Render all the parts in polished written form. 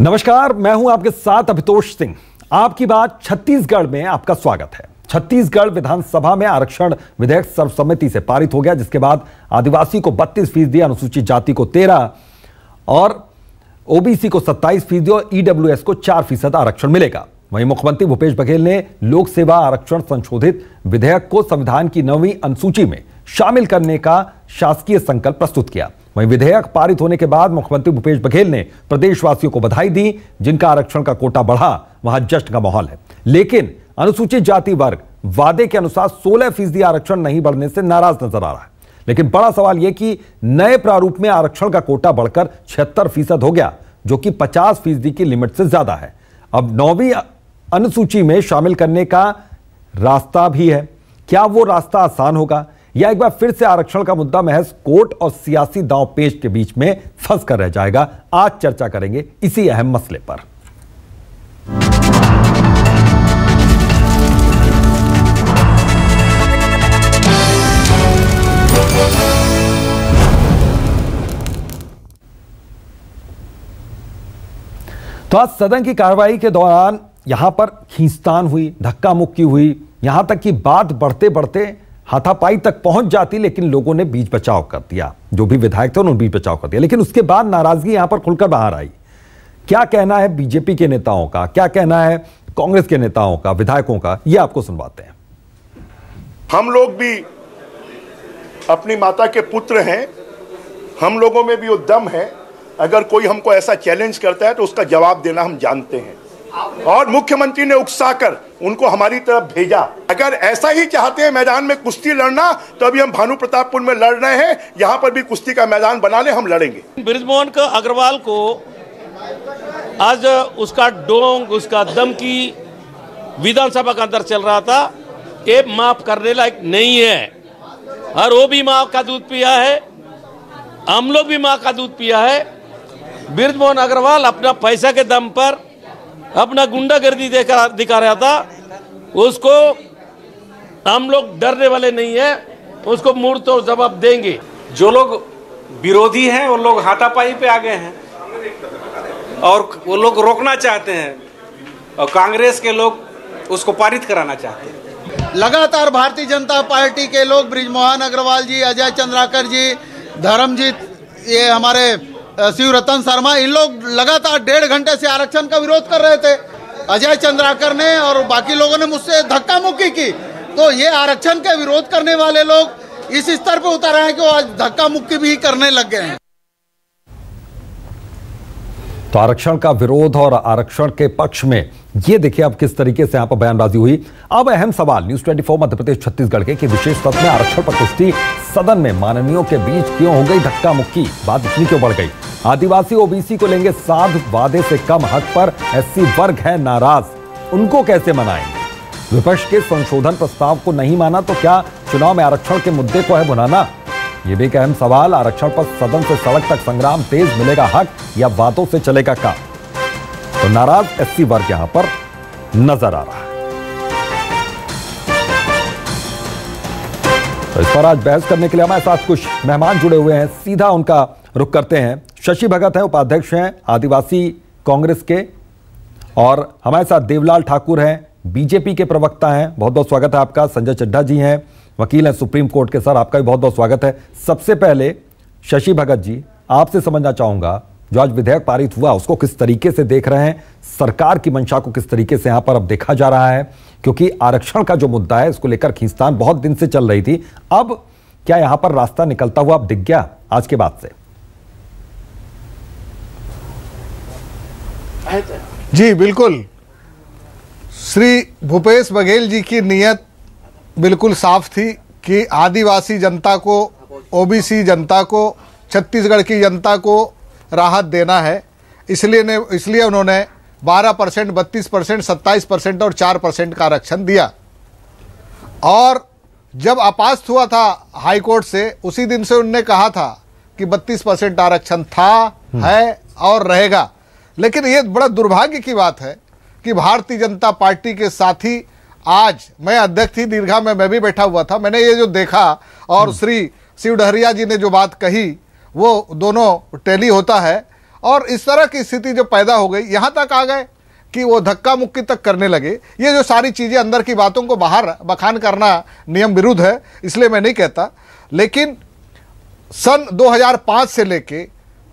नमस्कार, मैं हूं आपके साथ अभितोष सिंह। आपकी बात छत्तीसगढ़ में आपका स्वागत है। छत्तीसगढ़ विधानसभा में आरक्षण विधेयक सर्वसम्मति से पारित हो गया, जिसके बाद आदिवासी को 32%, अनुसूचित जाति को 13% और ओबीसी को 27% और ईडब्ल्यूएस को 4% आरक्षण मिलेगा। वहीं मुख्यमंत्री भूपेश बघेल ने लोक सेवा आरक्षण संशोधित विधेयक को संविधान की 9वीं अनुसूची में शामिल करने का शासकीय संकल्प प्रस्तुत किया। वहीं विधेयक पारित होने के बाद मुख्यमंत्री भूपेश बघेल ने प्रदेशवासियों को बधाई दी। जिनका आरक्षण का कोटा बढ़ा, वहां जश्न का माहौल है। लेकिन अनुसूचित जाति वर्ग वादे के अनुसार 16% आरक्षण नहीं बढ़ने से नाराज नजर आ रहा है। लेकिन बड़ा सवाल यह कि नए प्रारूप में आरक्षण का कोटा बढ़कर 76% हो गया, जो कि 50% की लिमिट से ज्यादा है। अब 9वीं अनुसूची में शामिल करने का रास्ता भी है। क्या वो रास्ता आसान होगा, या एक बार फिर से आरक्षण का मुद्दा महज कोर्ट और सियासी दांवपेच के बीच में फंस कर रह जाएगा? आज चर्चा करेंगे इसी अहम मसले पर। तो आज सदन की कार्रवाई के दौरान यहां पर खींचतान हुई, धक्का मुक्की हुई, यहां तक कि बात बढ़ते बढ़ते हाथापाई तक पहुंच जाती, लेकिन लोगों ने बीच बचाव कर दिया। जो भी विधायक थे उन्होंने बीच बचाव कर दिया, लेकिन उसके बाद नाराजगी यहां पर खुलकर बाहर आई। क्या कहना है बीजेपी के नेताओं का, क्या कहना है कांग्रेस के नेताओं का, विधायकों का, यह आपको सुनवाते हैं। हम लोग भी अपनी माता के पुत्र हैं, हम लोगों में भी वो दम है। अगर कोई हमको ऐसा चैलेंज करता है तो उसका जवाब देना हम जानते हैं, और मुख्यमंत्री ने उकसाकर उनको हमारी तरफ भेजा। अगर ऐसा ही चाहते हैं मैदान में कुश्ती लड़ना, तो अभी हम भानु प्रतापपुर में लड़ रहे हैं, यहां पर भी कुश्ती का मैदान बना ले, हम लड़ेंगे। बृजमोहन अग्रवाल को आज उसका डोंग, उसका दम की विधानसभा के अंदर चल रहा था, ये माफ करने लायक नहीं है। और वो भी माँ का दूध पिया है, हम लोग भी माँ का दूध पिया है। बृजमोहन अग्रवाल अपना पैसा के दम पर अपना गुंडागर्दी दिखा रहा था, उसको हम लोग डरने वाले नहीं है, उसको मुंह तोड़ जवाब देंगे। जो लोग विरोधी हैं वो लोग हाथापाई पे आ गए हैं और वो लोग रोकना चाहते हैं, और कांग्रेस के लोग उसको पारित कराना चाहते हैं। लगातार भारतीय जनता पार्टी के लोग बृजमोहन अग्रवाल जी, अजय चंद्राकर जी, धर्मजीत, ये हमारे शिवरतन शर्मा, इन लोग लगातार 1.5 घंटे से आरक्षण का विरोध कर रहे थे। अजय चंद्राकर ने और बाकी लोगों ने मुझसे धक्का मुक्की की, तो ये आरक्षण के विरोध करने वाले लोग इस स्तर पे उतर आए कि वो आज धक्का मुक्की भी करने लग गए हैं। तो आरक्षण का विरोध और आरक्षण के पक्ष में ये देखिए अब किस तरीके से यहां पर बयानबाजी हुई। अब अहम सवाल न्यूज़ 24 मध्य प्रदेश छत्तीसगढ़ के कि विशेष सत्र में आरक्षण पर कुश्ती सदन में माननीयों के बीच क्यों हो गई धक्का मुक्की, बात इतनी क्यों बढ़ गई? आदिवासी ओबीसी को लेंगे साध, वादे से कम हक पर एससी वर्ग है नाराज, उनको कैसे मनाएंगे? विपक्ष के संशोधन प्रस्ताव को नहीं माना तो क्या चुनाव में आरक्षण के मुद्दे को है भुनाना? यह भी एक अहम सवाल। आरक्षण पर सदन से सड़क तक संग्राम तेज, मिलेगा हक या वादों से चलेगा काम? तो नाराज एससी वर्ग यहां पर नजर आ रहा है। तो इस पर आज बहस करने के लिए हमारे साथ कुछ मेहमान जुड़े हुए हैं, सीधा उनका रुख करते हैं। शशि भगत हैं, उपाध्यक्ष हैं आदिवासी कांग्रेस के, और हमारे साथ देवलाल ठाकुर हैं, बीजेपी के प्रवक्ता हैं। बहुत बहुत स्वागत है आपका। संजय चड्ढा जी हैं, वकील हैं सुप्रीम कोर्ट के। सर, आपका भी बहुत बहुत स्वागत है। सबसे पहले शशि भगत जी, आपसे समझना चाहूंगा, जो आज विधेयक पारित हुआ उसको किस तरीके से देख रहे हैं? सरकार की मंशा को किस तरीके से यहां पर अब देखा जा रहा है? क्योंकि आरक्षण का जो मुद्दा है, इसको लेकर खींचतान बहुत दिन से चल रही थी। अब क्या यहां पर रास्ता निकलता हुआ अब दिख गया आज के बाद से? जी बिल्कुल, श्री भूपेश बघेल जी की नीयत बिल्कुल साफ थी कि आदिवासी जनता को, ओबीसी जनता को, छत्तीसगढ़ की जनता को राहत देना है। इसलिए उन्होंने 12%, 32%, 27% और 4% का आरक्षण दिया। और जब अपास्त हुआ था हाई कोर्ट से, उसी दिन से उन्होंने कहा था कि 32% आरक्षण था, है और रहेगा। लेकिन ये बड़ा दुर्भाग्य की बात है कि भारतीय जनता पार्टी के साथी, आज मैं अध्यक्ष थी दीर्घा में, मैं भी बैठा हुआ था, मैंने ये जो देखा, और श्री शिव डहरिया जी ने जो बात कही वो दोनों टैली होता है। और इस तरह की स्थिति जो पैदा हो गई, यहां तक आ गए कि वो धक्का मुक्की तक करने लगे। ये जो सारी चीजें, अंदर की बातों को बाहर बखान करना नियम विरुद्ध है, इसलिए मैं नहीं कहता। लेकिन सन 2005 से लेके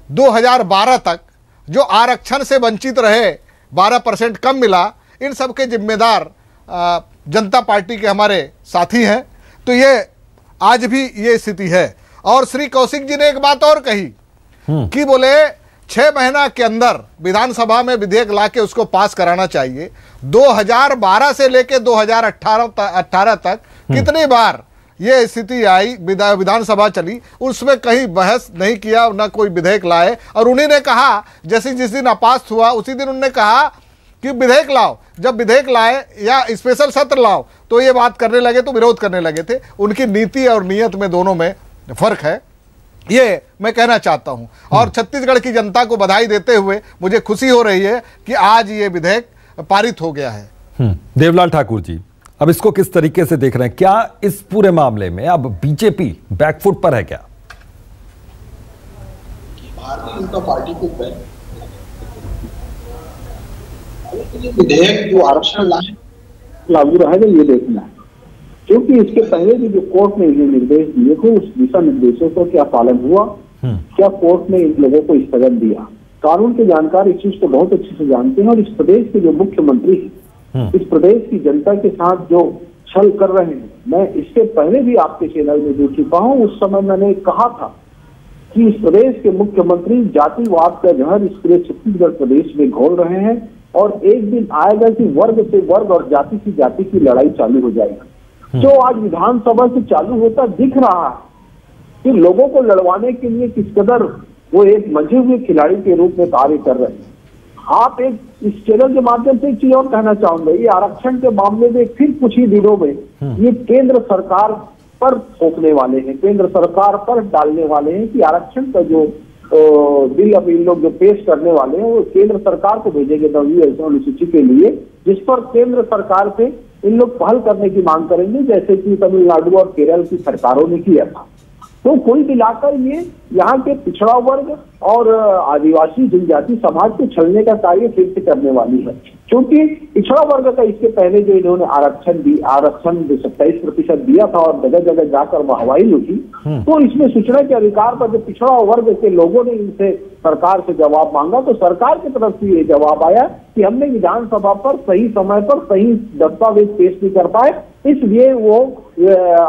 2012 तक जो आरक्षण से वंचित रहे, 12% कम मिला, इन सब के जिम्मेदार जनता पार्टी के हमारे साथी हैं। तो ये आज भी ये स्थिति है। और श्री कौशिक जी ने एक बात और कही कि बोले 6 महीना के अंदर विधानसभा में विधेयक लाके उसको पास कराना चाहिए। 2012 से लेके 2018 तक कितनी बार ये स्थिति आई, विधानसभा चली, उसमें कहीं बहस नहीं किया, ना कोई विधेयक लाए। और उन्हीं ने कहा, जैसे जिस दिन अपास हुआ उसी दिन उन्होंने कहा कि विधेयक लाओ। जब विधेयक लाए या स्पेशल सत्र लाओ तो ये बात करने लगे, तो विरोध करने लगे थे। उनकी नीति और नीयत में, दोनों में फर्क है, ये मैं कहना चाहता हूं। और छत्तीसगढ़ की जनता को बधाई देते हुए मुझे खुशी हो रही है कि आज ये विधेयक पारित हो गया है। देवलाल ठाकुर जी, अब इसको किस तरीके से देख रहे हैं? क्या इस पूरे मामले में अब बीजेपी बैकफुट पर है क्या? भारतीय जनता पार्टी को विधेयक जो आरक्षण लाए लागू रहेगा, ये देखना है। क्योंकि इसके पहले भी जो कोर्ट ने ये निर्देश दिए थे, उस दिशा निर्देशों का क्या पालन हुआ, क्या कोर्ट ने इन लोगों को स्थगन दिया? कानून के जानकार इस चीज को बहुत अच्छे से जानते हैं। और इस प्रदेश के जो मुख्यमंत्री हैं, इस प्रदेश की जनता के साथ जो छल कर रहे हैं, मैं इससे पहले भी आपके चैनल में जुड़ चुका हूँ। उस समय मैंने कहा था कि इस प्रदेश के मुख्यमंत्री जातिवाद का जहर इस पूरे छत्तीसगढ़ प्रदेश में घोल रहे हैं। और एक दिन आएगा कि वर्ग से वर्ग और जाति से जाति की लड़ाई चालू हो जाएगी। जो आज विधानसभा से चालू होता दिख रहा है कि लोगों को लड़वाने के लिए किस कदर वो एक मंझे हुए खिलाड़ी के रूप में कार्य कर रहे हैं। आप एक इस चैनल के माध्यम से एक चीज और कहना चाहूंगा, ये आरक्षण के मामले में फिर कुछ ही दिनों में ये केंद्र सरकार पर थोपने वाले हैं, केंद्र सरकार पर डालने वाले हैं कि आरक्षण का जो बिल अब इन लोग जो पेश करने वाले हैं वो केंद्र सरकार को भेजेंगे 9वीं अनुसूची के लिए, जिस पर केंद्र सरकार से इन लोग पहल करने की मांग करेंगे, जैसे कि तमिलनाडु और केरल की सरकारों ने किया था। तो कुल मिलाकर ये यहाँ के पिछड़ा वर्ग और आदिवासी जनजाति समाज को छलने का कार्य फिर से करने वाली है। क्योंकि पिछड़ा वर्ग का इसके पहले जो इन्होंने आरक्षण जो 27% दिया था और जगह जगह जाकर वाहवाही लूटी, तो इसमें सूचना के अधिकार पर जो पिछड़ा वर्ग के लोगों ने इनसे सरकार से जवाब मांगा, तो सरकार की तरफ से ये जवाब आया कि हमने विधानसभा पर सही समय पर सही दस्तावेज पेश नहीं कर पाए, इसलिए वो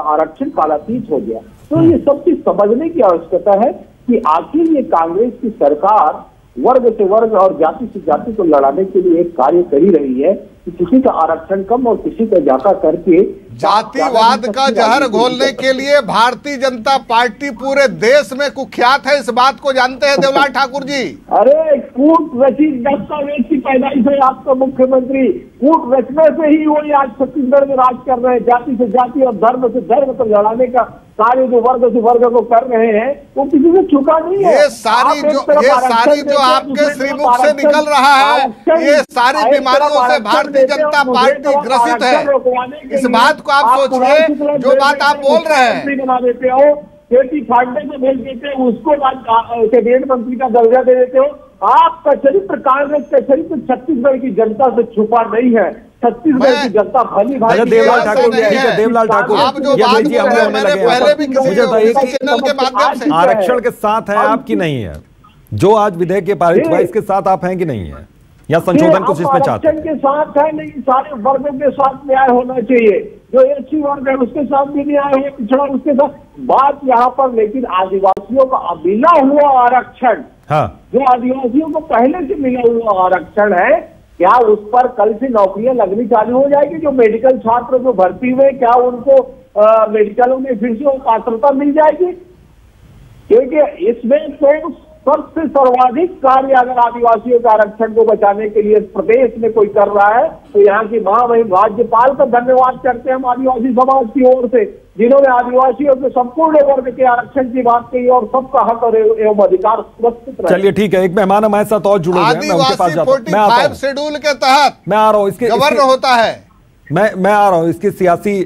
आरक्षण कालातीत हो गया। तो ये सब चीज समझने की आवश्यकता है कि आखिर ये कांग्रेस की सरकार वर्ग से वर्ग और जाति से जाति को लड़ाने के लिए एक कार्य कर ही रही है कि किसी का आरक्षण कम और किसी का ज्यादा करके जातिवाद का जहर घोलने के लिए भारतीय जनता पार्टी पूरे देश में कुख्यात है। इस बात को जानते हैं देवलाल ठाकुर जी? अरे कूट रचित दस्तावेज की पैदाइश है आपका मुख्यमंत्री। कूट रचने से ही वो आज छत्तीसगढ़ में राज कर रहे हैं। जाति से जाति और धर्म से धर्म को लड़ाने का कार्य जो वर्ग से वर्ग को कर रहे हैं वो किसी से चुका नहीं है। ये सारी जो आपके श्रीमुख से निकल रहा है, ये सारी बीमारियों से भारतीय जनता पार्टी ग्रसित है। इस बात को आप सोचिए, जो बात आप बोल रहे हैं। बना देते हो, खेती फाड़ने को भेज देते हो, उसको कैबिनेट मंत्री का दर्जा दे देते हो। आपका चरित्र, कांग्रेस का चरित्र छत्तीसगढ़ की जनता से छुपा नहीं है। छत्तीसगढ़ की जनता भली भांति देवलाल ठाकुर, देवलाल ठाकुर, आप जो बात बोल रहे हैं, मैंने पहले भी किसी चैनल के माध्यम से आरक्षण के साथ है आपकी नहीं है? जो आज विधेयक के पारित हुआ इसके साथ आप हैं कि नहीं है, या संशोधन कुछ इसमें चाहते हैं? के साथ है नहीं, सारे वर्गों के साथ न्याय होना चाहिए। जो एससी वर्ग है उसके साथ भी न्याय है, पिछड़ा उसके साथ। बात यहाँ पर लेकिन आदिवासियों का मिला हुआ आरक्षण, जो आदिवासियों को पहले से मिला हुआ आरक्षण है, क्या उस पर कल से नौकरियां लगनी चालू हो जाएगी? जो मेडिकल छात्र जो भर्ती हुए, क्या उनको मेडिकलों में फिर से पात्रता मिल जाएगी? क्योंकि इसमें तो सबसे सर्वाधिक कार्य अगर आदिवासियों के आरक्षण को बचाने के लिए प्रदेश में कोई कर रहा है तो यहाँ की महामहिम राज्यपाल का धन्यवाद करते हैं हम आदिवासी समाज की ओर से, जिन्होंने आदिवासियों के संपूर्ण वर्ग के आरक्षण की बात कही और सबका हक और एवं अधिकार सुरक्षित रहे। चलिए ठीक है, एक मेहमान हमारे साथ और जुड़े हुए हैं, मैं उनके पास जाता हूं। मैं आता हूं शेड्यूल के तहत मैं आ रहा हूं, इसके गवर्नर होता है। मैं आ रहा हूं, इसकी सियासी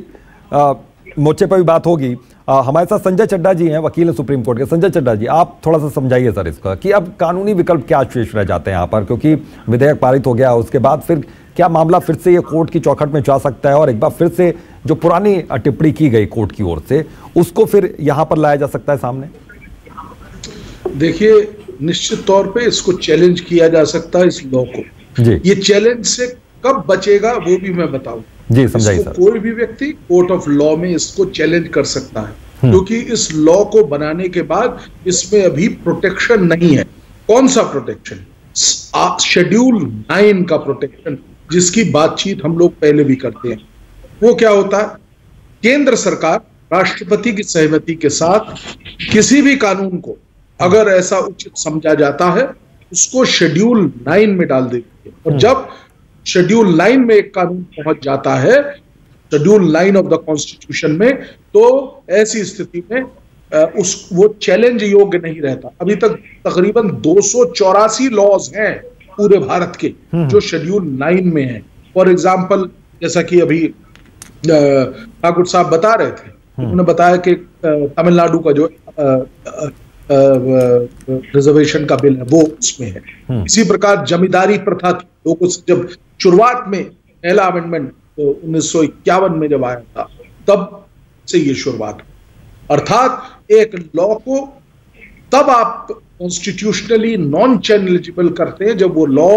मोर्चे पर भी बात होगी। हमारे साथ संजय चड्ढा जी हैं, वकील हैं सुप्रीम कोर्ट के। संजय चड्ढा जी, आप थोड़ा सा समझाइए सर इसका कि अब कानूनी विकल्प क्या शेष रह जाते हैं यहाँ पर, क्योंकि विधेयक पारित हो गया, उसके बाद फिर क्या मामला फिर से ये कोर्ट की चौखट में जा सकता है और एक बार फिर से जो पुरानी टिप्पणी की गई कोर्ट की ओर से उसको फिर यहाँ पर लाया जा सकता है सामने? देखिए, निश्चित तौर पे इसको चैलेंज किया जा सकता है, इस लॉ को जी। ये चैलेंज से कब बचेगा वो भी मैं बताऊं जी, समझाइए सर। कोई भी व्यक्ति कोर्ट ऑफ लॉ में इसको चैलेंज कर सकता है, क्योंकि इस लॉ को बनाने के बाद इसमें अभी प्रोटेक्शन नहीं है। कौन सा प्रोटेक्शन? शेड्यूल 9 का प्रोटेक्शन, जिसकी बातचीत हम लोग पहले भी करते हैं। वो क्या होता है? केंद्र सरकार राष्ट्रपति की सहमति के साथ किसी भी कानून को अगर ऐसा उचित समझा जाता है उसको शेड्यूल 9 में डाल देती है, और जब शेड्यूल 9 में एक कानून पहुंच जाता है, शेड्यूल 9 ऑफ द कॉन्स्टिट्यूशन में, तो ऐसी स्थिति में वो चैलेंज योग्य नहीं रहता। अभी तक तकरीबन 284 लॉज हैं पूरे भारत के जो शेड्यूल 9 में हैं। फॉर एग्जाम्पल, जैसा कि अभी ठाकुर साहब बता रहे थे, उन्होंने बताया कि तमिलनाडु का जो रिजर्वेशन का बिल है वो उसमें है। इसी प्रकार जमींदारी प्रथा थी, लोगों से जब शुरुआत में पहला अमेंडमेंट 1951 में जब आया था तब से ये शुरुआत, अर्थात एक लॉ को तब आप कॉन्स्टिट्यूशनली नॉन चैलेंजेबल करते हैं जब वो लॉ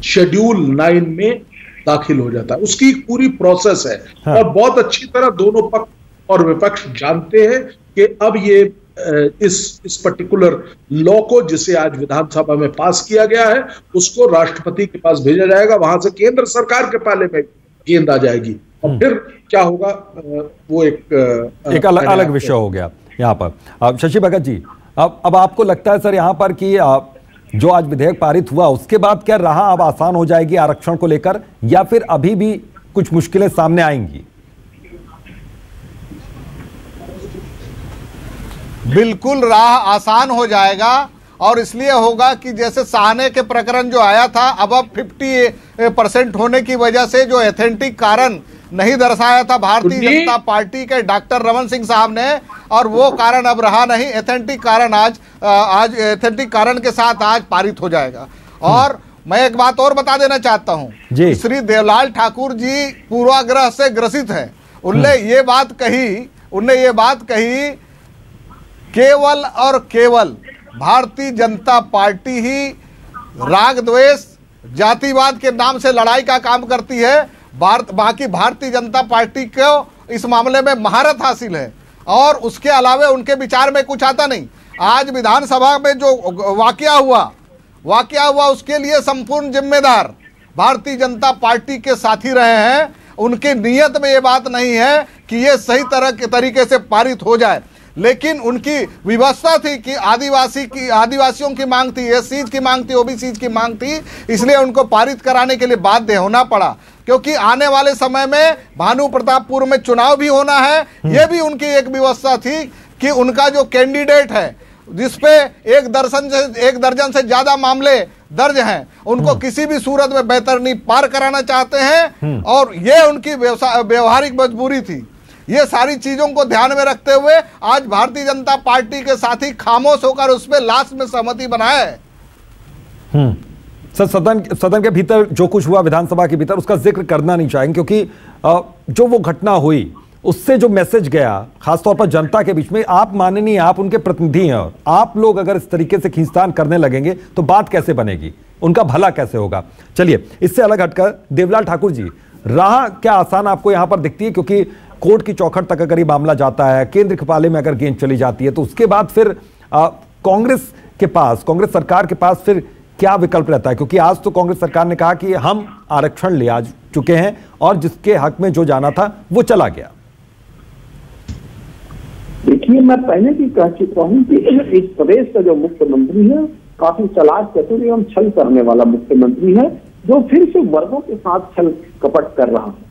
शेड्यूल 9 में दाखिल हो जाता है। उसकी पूरी प्रोसेस है। हाँ। और बहुत अच्छी तरह दोनों पक्ष और विपक्ष जानते हैं कि अब ये इस पर्टिकुलर लॉ को, जिसे आज विधानसभा में पास किया गया है, उसको राष्ट्रपति के पास भेजा जाएगा, वहां से केंद्र सरकार के पाले में गेंद आ जाएगी, और फिर क्या होगा वो एक अलग विषय हो गया यहाँ पर। शशि भगत जी, अब आपको लगता है सर यहाँ पर कि जो आज विधेयक पारित हुआ उसके बाद क्या राह अब आसान हो जाएगी आरक्षण को लेकर, या फिर अभी भी कुछ मुश्किलें सामने आएंगी? बिल्कुल राह आसान हो जाएगा, और इसलिए होगा कि जैसे साहने के प्रकरण जो आया था, अब 50% होने की वजह से जो एथेंटिक कारण नहीं दर्शाया था भारतीय जनता पार्टी के डॉक्टर रमन सिंह साहब ने, और वो कारण अब रहा नहीं। एथेंटिक कारण आज एथेंटिक कारण के साथ आज पारित हो जाएगा। और मैं एक बात और बता देना चाहता हूं, श्री देवलाल ठाकुर जी पूर्वाग्रह से ग्रसित हैं। उनने ये बात कही केवल और केवल भारतीय जनता पार्टी ही राग द्वेष जातिवाद के नाम से लड़ाई का काम करती है। बाकी भारतीय जनता पार्टी को इस मामले में महारत हासिल है, और उसके अलावे उनके विचार में कुछ आता नहीं। आज विधानसभा में जो वाकया हुआ उसके लिए संपूर्ण जिम्मेदार भारतीय जनता पार्टी के साथी रहे हैं। उनकी नीयत में ये बात नहीं है कि ये सही तरह के तरीके से पारित हो जाए, लेकिन उनकी विवशता थी कि आदिवासियों की मांग थी, एससीज की मांग थी, ओबीसीज की मांग थी, इसलिए उनको पारित कराने के लिए बाध्य होना पड़ा। क्योंकि आने वाले समय में भानु प्रतापपुर में चुनाव भी होना है, यह भी उनकी एक व्यवस्था थी कि उनका जो कैंडिडेट है, जिसपे एक दर्जन से ज्यादा मामले दर्ज हैं, उनको किसी भी सूरत में बेहतरनी पार कराना चाहते हैं, और ये उनकी व्यवहारिक मजबूरी थी। ये सारी चीजों को ध्यान में रखते हुए आज भारतीय जनता पार्टी के साथी खामोश होकर उस पर लास्ट में सहमति बनाए। सर, सदन के भीतर जो कुछ हुआ विधानसभा के भीतर उसका जिक्र करना नहीं चाहेंगे, क्योंकि जो वो घटना हुई उससे जो मैसेज गया खासतौर पर जनता के बीच में, आप माननीय, आप उनके प्रतिनिधि हैं, और आप लोग अगर इस तरीके से खींचतान करने लगेंगे तो बात कैसे बनेगी, उनका भला कैसे होगा? चलिए, इससे अलग हटकर देवलाल ठाकुर जी, राह क्या आसान आपको यहां पर दिखती है? क्योंकि कोर्ट की चौखट तक अगर ये मामला जाता है, केंद्र के पाले में अगर गेंद चली जाती है, तो उसके बाद फिर कांग्रेस सरकार के पास फिर क्या विकल्प रहता है? क्योंकि आज तो कांग्रेस सरकार ने कहा कि हम आरक्षण ले आ चुके हैं और जिसके हक में जो जाना था वो चला गया। देखिए, मैं पहले भी कह चुका हूं कि इस प्रदेश का जो मुख्यमंत्री है काफी चालाक, चतुर एवं छल करने वाला मुख्यमंत्री है, जो फिर से वर्गों के साथ छल कपट कर रहा है।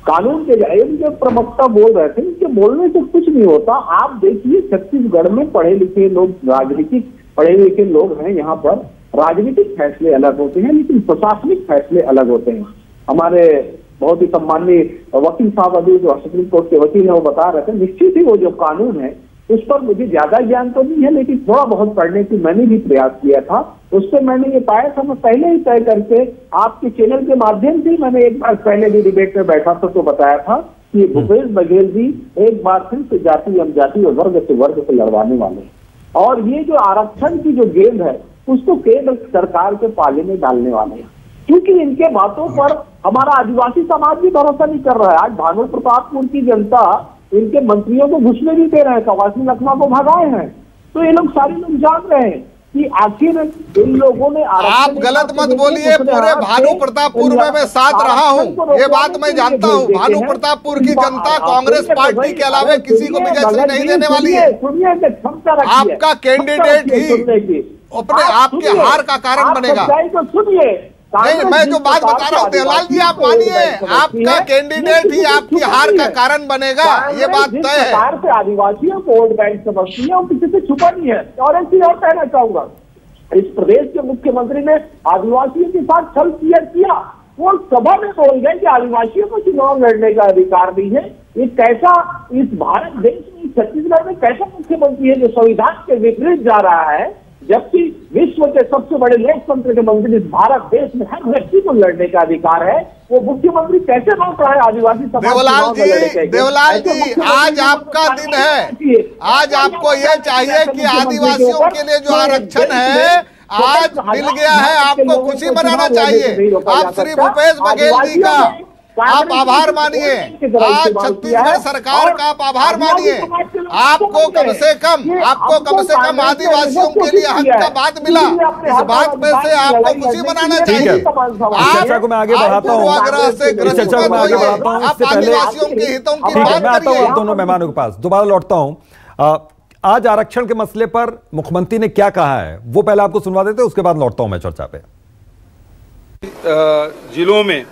कानून के जो प्रवक्ता बोल रहे थे, इनके बोलने से कुछ नहीं होता। आप देखिए, छत्तीसगढ़ में पढ़े लिखे लोग, राजनीतिक पढ़े लिखे लोग हैं। यहाँ पर राजनीतिक फैसले अलग होते हैं, लेकिन प्रशासनिक फैसले अलग होते हैं। हमारे बहुत ही सम्माननीय वकील साहब अभी जो सुप्रीम कोर्ट के वकील है वो बता रहे थे, निश्चित ही वो जो कानून है उस पर मुझे ज्यादा ज्ञान तो नहीं है, लेकिन थोड़ा बहुत पढ़ने की मैंने भी प्रयास किया था। उससे मैंने ये पाया था, मैं पहले ही तय करके आपके चैनल के माध्यम से मैंने एक बार पहले भी डिबेट में बैठा था तो बताया था कि भूपेश बघेल जी एक बार फिर से जाति जनजाति और वर्ग से लड़वाने वाले हैं, और ये जो आरक्षण की जो गेंद है उसको केंद्र सरकार के पाले में डालने वाले हैं, क्योंकि इनके बातों पर हमारा आदिवासी समाज भी भरोसा नहीं कर रहा है। आज भानु प्रतापपुर की जनता इनके मंत्रियों को घुसने नहीं दे रहे हैं, कवासी लखनऊ को भगाए हैं, तो ये लोग सारे लोग जान रहे हैं कि आखिर इन लोगों ने आप गलत मत बोलिए। पूरे भानु प्रतापपुर में मैं साथ रहा हूँ, ये बात मैं जानता हूँ। भानु प्रतापपुर की जनता कांग्रेस पार्टी के अलावा किसी को भी जैसे नहीं देने वाली है। आपका कैंडिडेट ही अपने आपके हार का कारण बनेगा। सुनिए, नहीं, मैं जो बात बता रहा हूँ देवलाल जी, आप मानिए, आपका कैंडिडेट ही आपकी हार का कारण बनेगा, ये बात तय है। सरकार से आदिवासियों को वोट बैंक समझती है और किसी से छुपा नहीं है। और एक चीज और कहना चाहूंगा, इस प्रदेश के मुख्यमंत्री ने आदिवासियों के साथ छल किया। वो सभा में बोल गए कि आदिवासियों को चुनाव लड़ने का अधिकार नहीं है। ये कैसा इस भारत देश में, छत्तीसगढ़ में कैसा मुख्यमंत्री है जो संविधान के विपरीत जा रहा है, जबकि विश्व के सबसे बड़े लोकतंत्र के मंत्री इस भारत देश में हर व्यक्ति को लड़ने का अधिकार है, वो मुख्यमंत्री कैसे रोक रहा है आदिवासी समाज? देवलाल जी, आज आपका दिन है, आज आपको ये चाहिए कि आदिवासियों के लिए जो आरक्षण है आज मिल गया है, आपको खुशी मनाना चाहिए। आप श्री भूपेश बघेल जी का आप आभार मानिए, आज छत्तीसगढ़ सरकार का आप आभार मानिए। आपको कम से कम आदिवासियों के लिए हक का बात मिला, इस बात में से आपको खुशी मनाना चाहिए। चर्चा को मैं आगे बढ़ाता हूँ, आप आदिवासियों के हितों की बात करिए। दोनों मेहमानों के पास दोबारा लौटता हूँ। आज आरक्षण के मसले पर मुख्यमंत्री ने क्या कहा है वो पहले आपको सुनवा देते, उसके बाद लौटता हूँ मैं चर्चा पे। जिलों में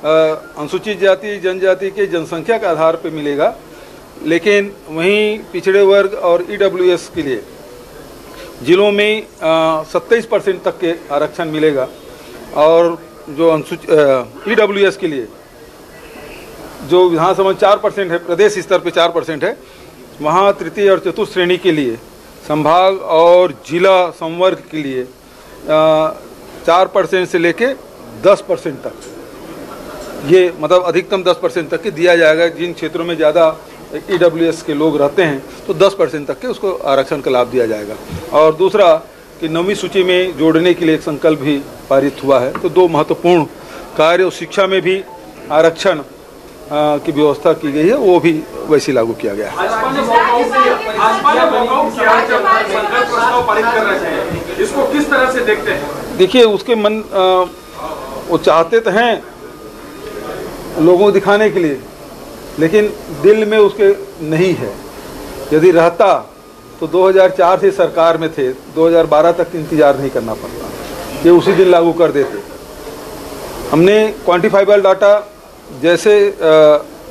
अनुसूचित जाति जनजाति के जनसंख्या के आधार पर मिलेगा, लेकिन वहीं पिछड़े वर्ग और ईडब्ल्यूएस के लिए जिलों में 27% तक के आरक्षण मिलेगा, और जो ईडब्ल्यूएस के लिए जो विधानसभा 4% है, प्रदेश स्तर पे 4% है, वहाँ तृतीय और चतुर्थ श्रेणी के लिए संभाग और जिला संवर्ग के लिए 4% से लेके 10% तक, ये मतलब अधिकतम 10% तक के दिया जाएगा। जिन क्षेत्रों में ज़्यादा ईडब्ल्यूएस के लोग रहते हैं तो 10% तक के उसको आरक्षण का लाभ दिया जाएगा। और दूसरा कि 9वीं सूची में जोड़ने के लिए एक संकल्प भी पारित हुआ है। तो दो महत्वपूर्ण कार्य, शिक्षा में भी आरक्षण की व्यवस्था की गई है, वो भी वैसे लागू किया गया है। इसको किस तरह से देखते हैं? देखिए, उसके मन वो चाहते तो हैं लोगों को दिखाने के लिए, लेकिन दिल में उसके नहीं है। यदि रहता तो 2004 से सरकार में थे, 2012 तक इंतजार नहीं करना पड़ता, ये उसी दिन लागू कर देते। हमने क्वांटिफाइबल डाटा जैसे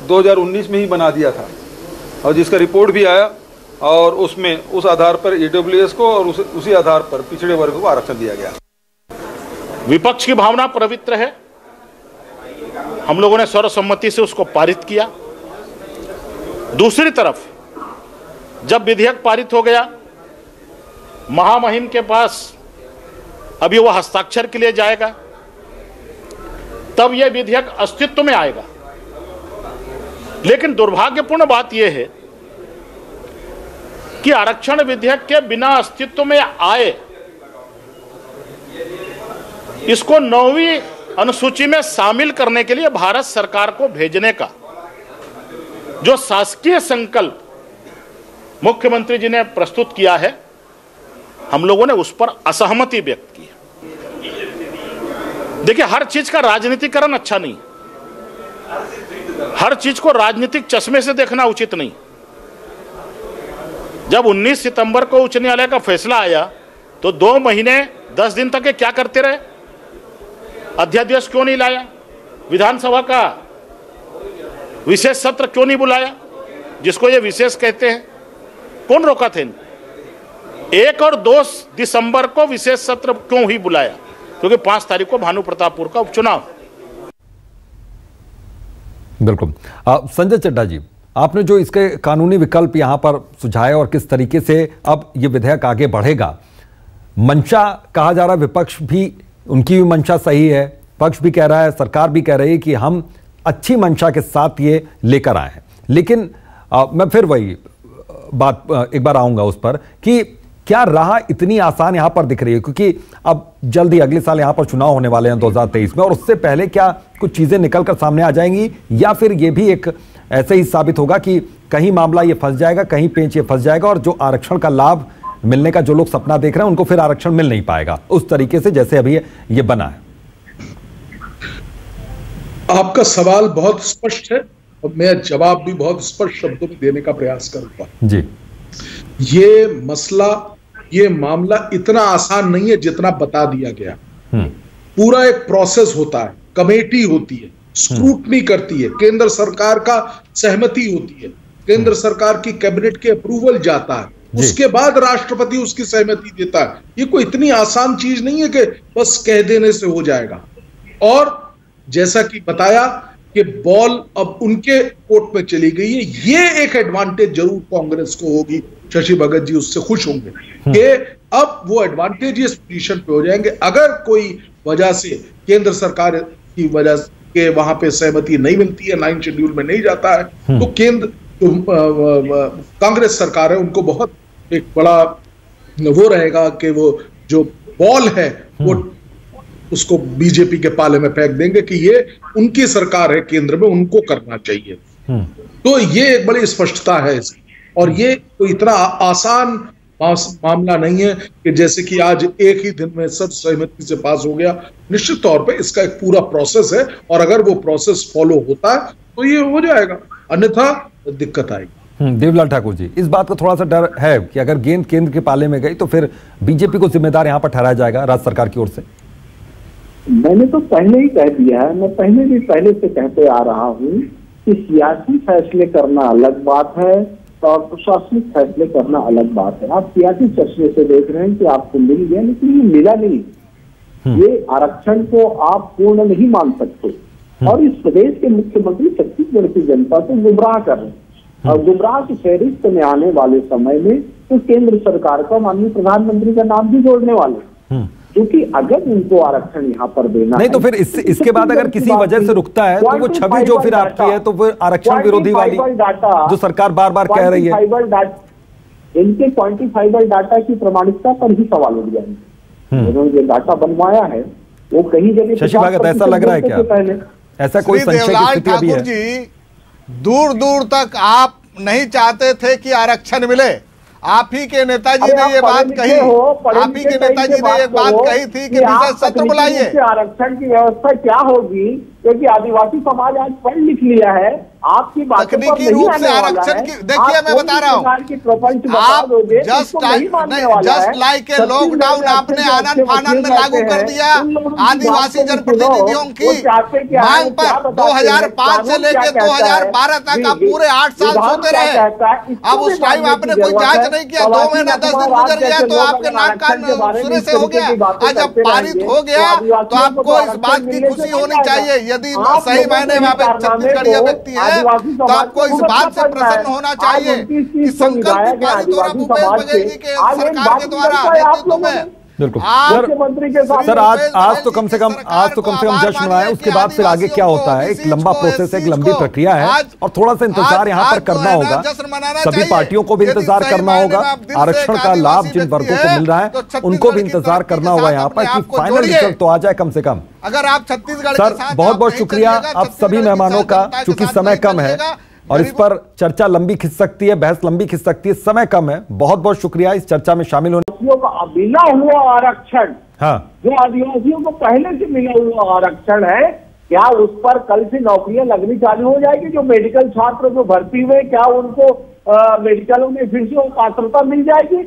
2019 में ही बना दिया था, और जिसका रिपोर्ट भी आया, और उसमें उस आधार पर ईडब्ल्यूएस को और उसी आधार पर पिछड़े वर्ग को आरक्षण दिया गया। विपक्ष की भावना पवित्र है, हम लोगों ने सर्वसम्मति से उसको पारित किया। दूसरी तरफ जब विधेयक पारित हो गया, महामहिम के पास अभी वह हस्ताक्षर के लिए जाएगा, तब यह विधेयक अस्तित्व में आएगा। लेकिन दुर्भाग्यपूर्ण बात यह है कि आरक्षण विधेयक के बिना अस्तित्व में आए इसको 9वीं अनुसूची में शामिल करने के लिए भारत सरकार को भेजने का जो शासकीय संकल्प मुख्यमंत्री जी ने प्रस्तुत किया है, हम लोगों ने उस पर असहमति व्यक्त की है। देखिए, हर चीज का राजनीतिकरण अच्छा नहीं, हर चीज को राजनीतिक चश्मे से देखना उचित नहीं। जब 19 सितंबर को उच्च न्यायालय का फैसला आया तो 2 महीने 10 दिन तक क्या करते रहे? अध्यादेश क्यों नहीं लाया? विधानसभा का विशेष सत्र क्यों नहीं बुलाया, जिसको ये विशेष कहते हैं? कौन रोका थे? 1 और 2 दिसंबर को विशेष सत्र क्यों ही बुलाया? क्योंकि 5 तारीख को भानु प्रतापपुर का उपचुनाव। बिल्कुल। संजय चड्ढा जी, आपने जो इसके कानूनी विकल्प यहां पर सुझाए और किस तरीके से अब ये विधेयक आगे बढ़ेगा, मंशा कहा जा रहा है, विपक्ष भी, उनकी भी मंशा सही है, पक्ष भी कह रहा है, सरकार भी कह रही है कि हम अच्छी मंशा के साथ ये लेकर आए हैं। लेकिन मैं फिर वही बात एक बार आऊंगा उस पर कि क्या राह इतनी आसान यहां पर दिख रही है, क्योंकि अब जल्द ही अगले साल यहां पर चुनाव होने वाले हैं 2023 में, और उससे पहले क्या कुछ चीजें निकलकर सामने आ जाएंगी, या फिर यह भी एक ऐसे ही साबित होगा कि कहीं मामला ये फंस जाएगा, कहीं पेंच ये फंस जाएगा, और जो आरक्षण का लाभ मिलने का जो लोग सपना देख रहे हैं उनको फिर आरक्षण मिल नहीं पाएगा उस तरीके से जैसे अभी ये बना है? आपका सवाल बहुत स्पष्ट है और मैं जवाब भी बहुत स्पष्ट शब्दों में देने का प्रयास करूंगा जी। ये मसला, ये मामला इतना आसान नहीं है जितना बता दिया गया। पूरा एक प्रोसेस होता है, कमेटी होती है, स्क्रूटनी करती है, केंद्र सरकार का सहमति होती है, केंद्र सरकार की कैबिनेट के अप्रूवल जाता है, उसके बाद राष्ट्रपति उसकी सहमति देता है। ये कोई इतनी आसान चीज नहीं है कि बस कह देने से हो जाएगा। और जैसा कि बताया कि बॉल अब उनके कोर्ट में चली गई है, ये एक एडवांटेज जरूर कांग्रेस को होगी। शशि भगत जी उससे खुश होंगे कि अब वो एडवांटेजियस पोजीशन पे हो जाएंगे। अगर कोई वजह से केंद्र सरकार की वजह के वहां पे सहमति नहीं मिलती है, 9 शेड्यूल में नहीं जाता है, तो केंद्र कांग्रेस सरकार है उनको बहुत एक बड़ा वो रहेगा कि वो जो बॉल है वो उसको बीजेपी के पाले में फेंक देंगे कि ये उनकी सरकार है केंद्र में, उनको करना चाहिए। तो ये एक बड़ी स्पष्टता है इसकी, और ये कोई इतना आसान मामला नहीं है कि जैसे कि आज एक ही दिन में सब सहमति से पास हो गया। निश्चित तौर पे इसका एक पूरा प्रोसेस है, और अगर वो प्रोसेस फॉलो होता है तो ये हो जाएगा, अन्यथा दिक्कत आएगी। देवलाल ठाकुर जी, इस बात का थोड़ा सा डर है कि अगर गेंद केंद्र के पाले में गई तो फिर बीजेपी को जिम्मेदार यहां पर ठहराया जाएगा राज्य सरकार की ओर से? मैंने तो पहले ही कह दिया है, मैं पहले से कहते आ रहा हूँ कि सियासी फैसले करना अलग बात है और प्रशासनिक फैसले करना अलग बात है। आप सियासी फैसले से देख रहे हैं कि आपको मिल गया, लेकिन ये मिला नहीं। ये आरक्षण को आप पूर्ण नहीं मान सकते, और इस प्रदेश के मुख्यमंत्री छत्तीसगढ़ की जनता को गुमराह कर रहे हैं, और गुमराह की फहरिस्त में आने वाले समय में तो केंद्र सरकार का माननीय प्रधानमंत्री का नाम भी जोड़ने वाले, क्योंकि अगर उनको आरक्षण यहाँ पर देना नहीं तो फिर इसके बाद अगर किसी वजह से रुकता है तो वो छवि जो फिर आपकी है तो फिर आरक्षण विरोधी वाली जो सरकार बार बार कह रही है, इनके क्वांटिफाइबल डाटा की प्रमाणिकता पर ही सवाल उठ जाएंगे। उन्होंने जो डाटा बनवाया है वो कहीं जगह शशि भगत ऐसा लग रहा है क्या, ऐसा कोई संशय की स्थिति अभी है? दूर दूर तक आप नहीं चाहते थे कि आरक्षण मिले, आप ही के नेताजी ने ये बात कही, आप ही के नेताजी ने ये बात कही थी कि विशेष सत्र बुलाइए। आरक्षण की व्यवस्था क्या होगी, क्योंकि आदिवासी समाज आज पढ़ लिख लिया है, आपकी तकनीकी रूप से आरक्षण की, देखिए मैं बता रहा हूँ, आप जस्ट लाइक ए लॉकडाउन आपने आनंद फानन में लागू कर दिया आदिवासी जनप्रतिनिधियों की मांग पर। 2005 से लेकर 2012 तक आप पूरे 8 साल सोते रहे। अब उस टाइम आपने कोई जांच नहीं किया, 2 महीना 10 दिन गुजर गया तो आपके नाक कान सुने से हो गया। आज जब पारित हो गया तो आपको इस बात की खुशी होनी चाहिए, यदि सही मायने में आप छत्तीसगढ़िया व्यक्ति है तो आपको इस बात से प्रसन्न होना चाहिए कि संकल्प पारित हो रहा भूपेश बघेल जी के सरकार के द्वारा नेतृत्व में। बिल्कुल सर, आज तो कम से कम जश्न मनाएं, उसके बाद फिर आगे क्या होता है, एक लंबा प्रोसेस है, एक लंबी प्रक्रिया है, और थोड़ा सा इंतजार यहाँ पर करना होगा। सभी पार्टियों को भी इंतजार करना होगा, आरक्षण का लाभ जिन वर्गों को मिल रहा है उनको भी इंतजार करना होगा यहाँ पर कि फाइनल रिजल्ट तो आ जाए कम से कम। अगर आप छत्तीसगढ़ सर बहुत बहुत शुक्रिया आप सभी मेहमानों का, चूंकि समय कम है और इस पर चर्चा लंबी खिंच सकती है, बहस लंबी खिंच सकती है, समय कम है। बहुत बहुत शुक्रिया इस चर्चा में शामिल होने का। मिला हुआ आरक्षण, हाँ, जो आदिवासियों को पहले से मिला हुआ आरक्षण है, क्या उस पर कल से नौकरियां लगनी चालू हो जाएगी? जो मेडिकल छात्र जो भर्ती हुए, क्या उनको मेडिकलों में फिर से पात्रता मिल जाएगी?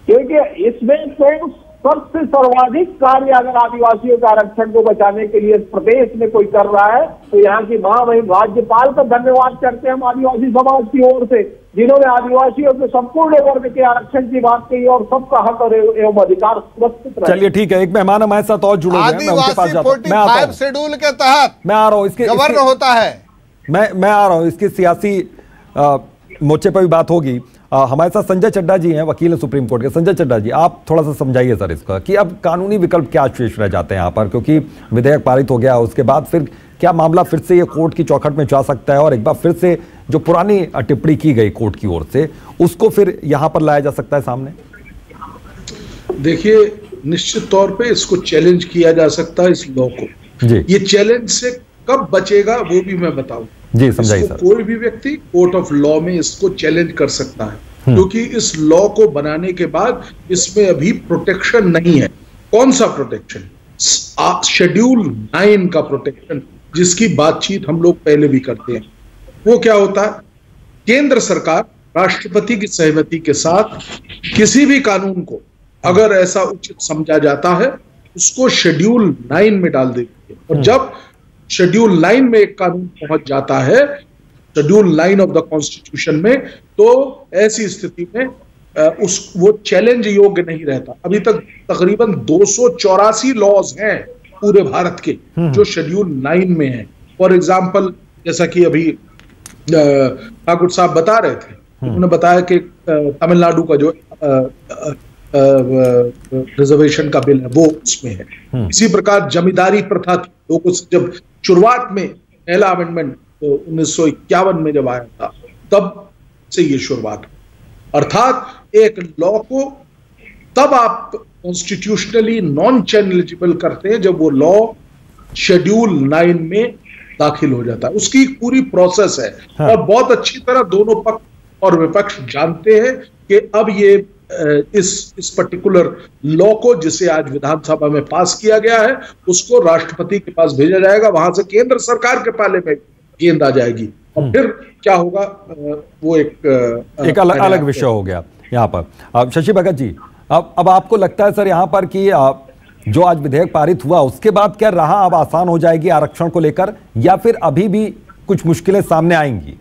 क्योंकि इसमें तो सबसे सर्वाधिक कार्य अगर आदिवासियों के आरक्षण को बचाने के लिए प्रदेश में कोई कर रहा है तो यहाँ की महामहिम राज्यपाल का धन्यवाद करते हैं हम आदिवासी समाज की ओर से, जिन्होंने आदिवासियों के संपूर्ण वर्ग के आरक्षण की बात कही और सबका हक और एवं अधिकार सुरक्षित रहे। चलिए ठीक है, एक मेहमान हमारे साथ और जुड़े हुए हैं, मैं उनके पास जाता हूं। मैं आता हूं, शेड्यूल के तहत मैं आ रहा हूँ, इसके गवर्नर होता है मैं आ रहा हूं, इसकी सियासी मोर्चे पर भी बात होगी। हमारे साथ संजय चड्ढा जी हैं, वकील हैं सुप्रीम कोर्ट के। संजय चड्ढा जी, आप थोड़ा सा समझाइए सर इसका कि अब कानूनी विकल्प क्या शेष रह जाते हैं यहाँ पर, क्योंकि विधेयक पारित हो गया, उसके बाद फिर क्या मामला फिर से ये कोर्ट की चौखट में जा सकता है और एक बार फिर से जो पुरानी टिप्पणी की गई कोर्ट की ओर से उसको फिर यहाँ पर लाया जा सकता है सामने? देखिए, निश्चित तौर पे इसको चैलेंज किया जा सकता है, इस लॉ को। ये चैलेंज से कब बचेगा वो भी मैं बताऊं जी, समझाइए सर। कोई भी व्यक्ति कोर्ट ऑफ लॉ में इसको चैलेंज कर सकता है, क्योंकि इस लॉ को बनाने के बाद इसमें अभी प्रोटेक्शन नहीं है। कौन सा प्रोटेक्शन? शेड्यूल 9 का प्रोटेक्शन, जिसकी बातचीत हम लोग पहले भी करते हैं। वो क्या होता है? केंद्र सरकार राष्ट्रपति की सहमति के साथ किसी भी कानून को अगर ऐसा उचित समझा जाता है उसको शेड्यूल 9 में डाल देती है। और जब शेड्यूल 9 में एक कानून पहुंच जाता है, शेड्यूल 9 ऑफ द कॉन्स्टिट्यूशन में, तो ऐसी स्थिति में वो चैलेंज योग्य नहीं रहता। अभी तक तकरीबन 284 लॉज हैं पूरे भारत के जो शेड्यूल 9 में हैं। फॉर एग्जाम्पल, जैसा कि अभी ठाकुर साहब बता रहे थे, उन्होंने बताया कि तमिलनाडु का जो रिजर्वेशन का बिल है वो उसमें है। इसी प्रकार जमींदारी प्रथा थी, लोगों से जब शुरुआत में पहला अमेंडमेंट 1951 में जब आया था तब से ये शुरुआत, अर्थात एक लॉ को तब आप कॉन्स्टिट्यूशनली नॉन चैलेंजेबल करते हैं जब वो लॉ शेड्यूल 9 में दाखिल हो जाता है। उसकी पूरी प्रोसेस है। हाँ। और बहुत अच्छी तरह दोनों पक्ष और विपक्ष जानते हैं कि अब ये इस पर्टिकुलर लॉ को, जिसे आज विधानसभा में पास किया गया है, उसको राष्ट्रपति के पास भेजा जाएगा, वहां से केंद्र सरकार के पाले में गेंद आ जाएगी और फिर क्या होगा वो एक अलग विषय हो गया यहाँ पर। शशि भगत जी, अब आपको लगता है सर यहाँ पर कि जो आज विधेयक पारित हुआ उसके बाद क्या राह अब आसान हो जाएगी आरक्षण को लेकर, या फिर अभी भी कुछ मुश्किलें सामने आएंगी?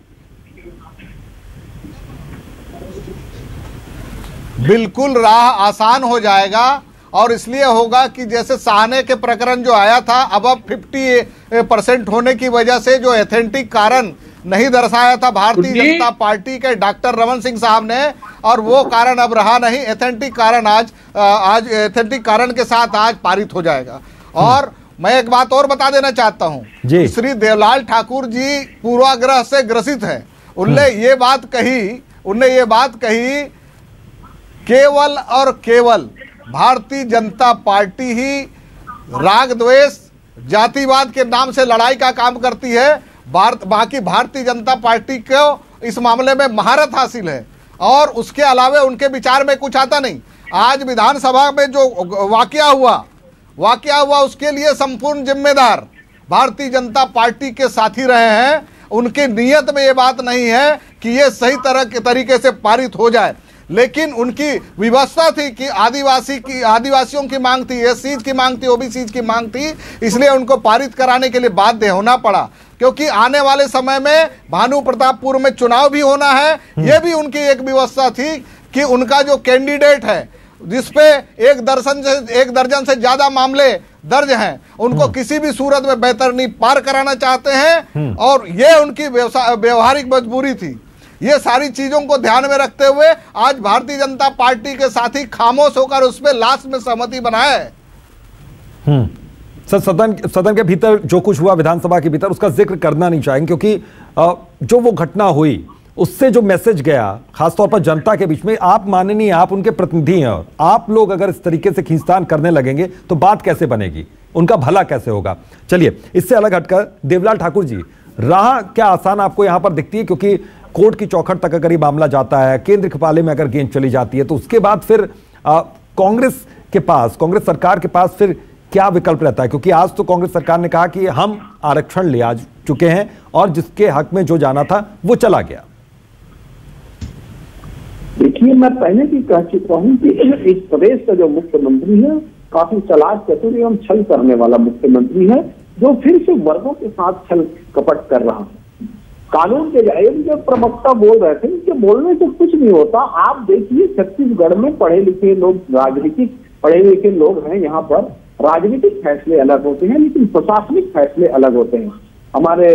बिल्कुल राह आसान हो जाएगा, और इसलिए होगा कि जैसे साहने के प्रकरण जो आया था, अब 50% होने की वजह से जो एथेंटिक कारण नहीं दर्शाया था भारतीय जनता पार्टी के डॉक्टर रमन सिंह साहब ने, और वो कारण अब रहा नहीं। एथेंटिक कारण आज एथेंटिक कारण के साथ आज पारित हो जाएगा। और मैं एक बात और बता देना चाहता हूं, श्री देवलाल ठाकुर जी पूर्वाग्रह से ग्रसित हैं। उनने ये बात कही केवल और केवल भारतीय जनता पार्टी ही राग द्वेष जातिवाद के नाम से लड़ाई का काम करती है। बाकी भारतीय जनता पार्टी को इस मामले में महारत हासिल है और उसके अलावे उनके विचार में कुछ आता नहीं। आज विधानसभा में जो वाकया हुआ उसके लिए संपूर्ण जिम्मेदार भारतीय जनता पार्टी के साथी रहे हैं। उनकी नीयत में ये बात नहीं है कि ये सही तरह के तरीके से पारित हो जाए, लेकिन उनकी व्यवस्था थी कि आदिवासियों की मांग थी, एससीज की मांग थी, ओबीसीज की मांग थी, इसलिए उनको पारित कराने के लिए बाध्य होना पड़ा। क्योंकि आने वाले समय में भानु प्रतापपुर में चुनाव भी होना है, यह भी उनकी एक व्यवस्था थी कि उनका जो कैंडिडेट है, जिसपे एक दर्जन से ज्यादा मामले दर्ज हैं, उनको किसी भी सूरत में बेहतरनी पार कराना चाहते हैं, और ये उनकी व्यवहारिक मजबूरी थी। ये सारी चीजों को ध्यान में रखते हुए आज भारतीय जनता पार्टी के साथी खामोश होकर उस पर लास्ट में सहमति बनाए। सर, सदन के भीतर जो कुछ हुआ विधानसभा के भीतर उसका जिक्र करना नहीं चाहेंगे, क्योंकि जो वो घटना हुई उससे जो मैसेज गया खासतौर पर जनता के बीच में, आप माननीय, आप उनके प्रतिनिधि हैं, और आप लोग अगर इस तरीके से खींचतान करने लगेंगे तो बात कैसे बनेगी, उनका भला कैसे होगा? चलिए, इससे अलग हटकर देवलाल ठाकुर जी, राह क्या आसान आपको यहां पर दिखती है? क्योंकि कोर्ट की चौखट तक अगर ये मामला जाता है, केंद्र के पाले में अगर गेंद चली जाती है, तो उसके बाद फिर कांग्रेस सरकार के पास फिर क्या विकल्प रहता है? क्योंकि आज तो कांग्रेस सरकार ने कहा कि हम आरक्षण ले आ चुके हैं और जिसके हक में जो जाना था वो चला गया। देखिए, मैं पहले भी कह चुका हूं कि इस प्रदेश का जो मुख्यमंत्री है काफी चालाक, चतुर एवं छल करने वाला मुख्यमंत्री है, जो फिर से वर्गों के साथ छल कपट कर रहा है। कानून के जो प्रवक्ता बोल रहे थे, इनके बोलने से कुछ नहीं होता। आप देखिए, छत्तीसगढ़ में पढ़े लिखे लोग, राजनीतिक पढ़े लिखे लोग हैं। यहाँ पर राजनीतिक फैसले अलग होते हैं, लेकिन प्रशासनिक फैसले अलग होते हैं। हमारे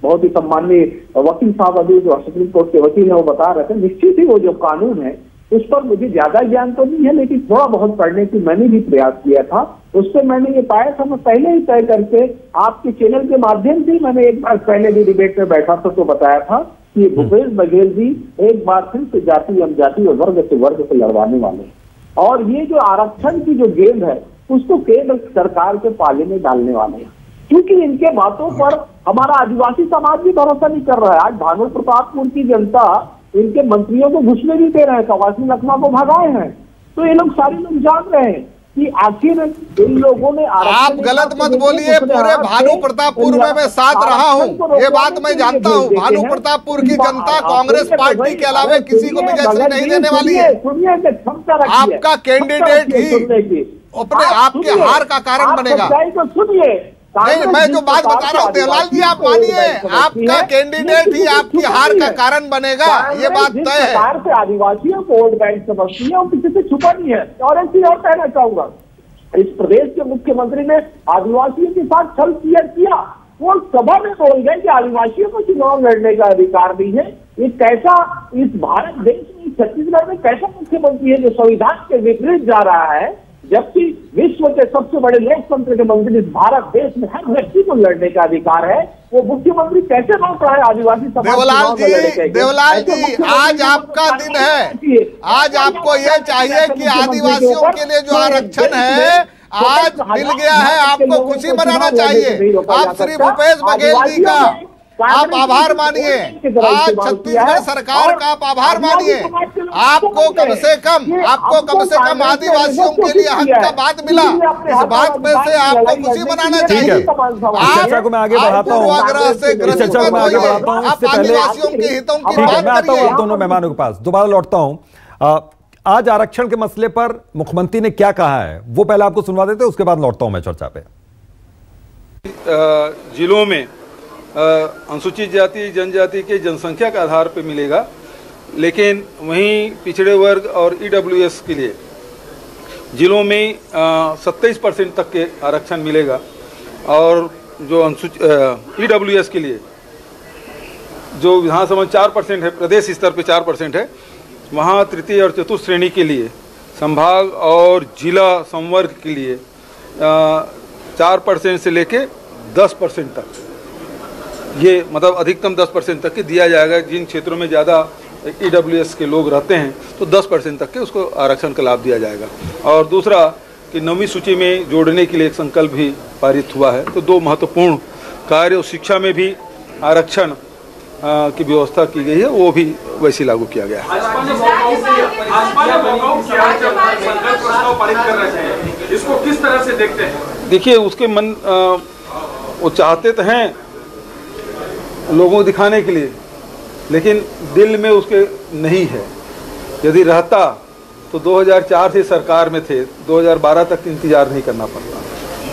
बहुत ही सम्माननीय वकील साहब अभी जो सुप्रीम कोर्ट के वकील है वो बता रहे थे, निश्चित ही वो जो कानून है उस पर मुझे ज्यादा ज्ञान तो नहीं है, लेकिन थोड़ा बहुत पढ़ने की मैंने भी प्रयास किया था। उससे मैंने ये पाया था, मैं पहले ही तय करके आपके चैनल के माध्यम से मैंने एक बार पहले भी डिबेट में बैठा था तो बताया था कि भूपेश बघेल जी एक बार फिर से जाति जनजाति और वर्ग से लड़वाने वाले हैं, और ये जो आरक्षण की जो गेंद है उसको केंद्र सरकार के पाले में डालने वाले हैं, क्योंकि इनके बातों पर हमारा आदिवासी समाज भी भरोसा नहीं कर रहा है। आज भानु प्रतापपुर की जनता इनके मंत्रियों को घुसने नहीं दे रहे हैं, कवासी लखनऊ को भगाए हैं, तो ये लोग सारे लोग जान रहे हैं कि आखिर इन लोगों ने आप गलत मत बोलिए। पूरे भानु प्रतापपुर में मैं साथ रहा हूँ, ये बात मैं जानता हूँ। भानु प्रतापपुर की जनता कांग्रेस पार्टी के अलावा किसी को भी जैसे नहीं देने वाली है। आपका कैंडिडेट ही अपने आपके हार का कारण बनेगा। सुनिए, नहीं, मैं जो बात बता रहा हूँ देवलाल जी, आप मानिए, आपका कैंडिडेट ही आपकी हार का कारण बनेगा, ये बात तय है। सरकार से आदिवासियों को वोट बैंक समझती है और किसी से छुपा नहीं है। और एक चीज और कहना चाहूंगा, इस प्रदेश के मुख्यमंत्री ने आदिवासियों के साथ छल किया। वो सभा में बोल गए कि आदिवासियों को चुनाव लड़ने का अधिकार नहीं है। ये कैसा इस भारत देश में, छत्तीसगढ़ में कैसा मुख्यमंत्री है जो संविधान के विपरीत जा रहा है, जबकि विश्व के सबसे बड़े लोकतंत्र के मंत्री इस भारत देश में हर व्यक्ति को लड़ने का अधिकार है, वो मुख्यमंत्री कैसे रोक रहा है आदिवासी समाज? देवलाल जी, आज आपका दिन है। आज आपको ये चाहिए कि आदिवासियों के लिए जो आरक्षण है आज मिल गया है, आपको खुशी मनाना चाहिए। आप श्री भूपेश बघेल जी का आप आभार मानिए, आज छत्तीसगढ़ सरकार का आप आभार मानिए। आपको कम से कम आदिवासियों के लिए हक का बात मिला, इस बात में से आपको खुशी मनाना चाहिए। चर्चा को मैं आगे बढ़ाता हूँ, आप आदिवासियों के हितों की बात करिए। दोनों मेहमानों के पास दोबारा लौटता हूँ। आज आरक्षण के मसले पर मुख्यमंत्री ने क्या कहा है वो पहले आपको सुनवा देते, उसके बाद लौटता हूँ मैं चर्चा पे। जिलों में अनुसूचित जाति जनजाति के जनसंख्या के आधार पर मिलेगा, लेकिन वहीं पिछड़े वर्ग और ईडब्ल्यूएस के लिए जिलों में 27% तक के आरक्षण मिलेगा, और जो ईडब्ल्यूएस के लिए जो विधानसभा 4% है, प्रदेश स्तर पे 4% है, वहाँ तृतीय और चतुर्थ श्रेणी के लिए संभाग और जिला संवर्ग के लिए 4% से लेके 10% तक, ये मतलब अधिकतम 10% तक के दिया जाएगा। जिन क्षेत्रों में ज़्यादा ईडब्ल्यूएस के लोग रहते हैं तो 10% तक के उसको आरक्षण का लाभ दिया जाएगा। और दूसरा कि 9वीं सूची में जोड़ने के लिए एक संकल्प भी पारित हुआ है। तो दो महत्वपूर्ण कार्य, शिक्षा में भी आरक्षण की व्यवस्था की गई है, वो भी वैसे लागू किया गया है। इसको किस तरह से देखते हैं? देखिए, उसके मन वो चाहते तो हैं लोगों को दिखाने के लिए, लेकिन दिल में उसके नहीं है। यदि रहता तो 2004 से सरकार में थे, 2012 तक इंतजार नहीं करना पड़ता,